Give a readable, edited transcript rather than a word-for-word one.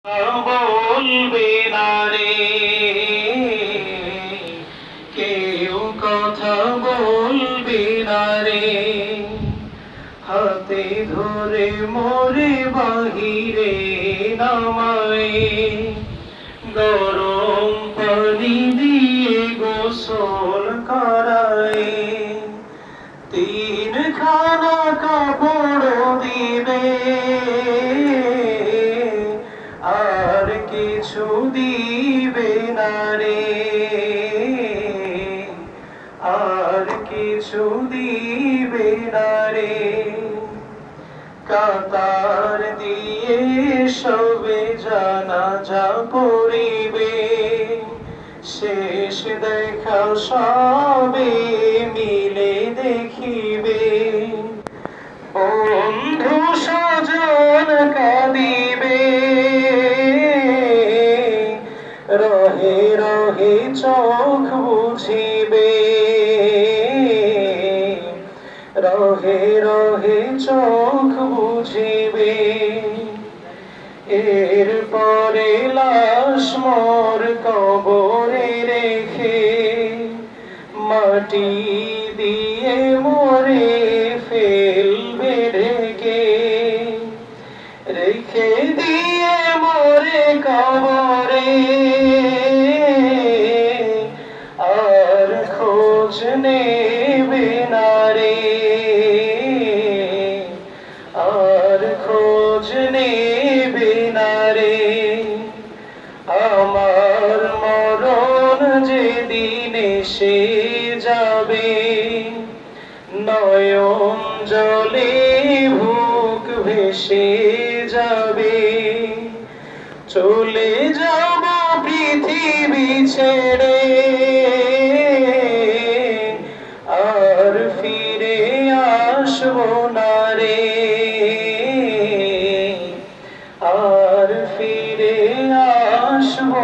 বলবে না রে, কেউ কথা বলবে না রে। হাতে ধরে মোরে বাহিরে নামায়, গরম পানি দিয়ে গোসল করায়, তিনখানা কাপড় দিবে, আর কিছু দিবে না রে, আর কিছু দিবে না রে। কাতার দিয়ে সবে জানাজা পড়িবে, শেষ দেখা সবে মিলে দেখিবে। বন্ধু স্বজন কাঁদিবে, রহে রহে চোখ বুঝিবে, রহে রহে চোখ বুঝিবে। এরপরে লাশ মোর কবরে রেখে, মাটি দিয়ে মোরে ফেলবে ঢেকে, রেখে দিয়ে মোরে কবরে, আর খোঁজ নেবে না রে, আর খোঁজ নেবে না রে। আমার মরণ যেদিন এসে যাবে, নয়ন জলে বুক ভেসে যাবে। চলে যাব পৃথিবী ছেড়ে, আর ফিরে আসবো না রে, আর ফিরে আসবো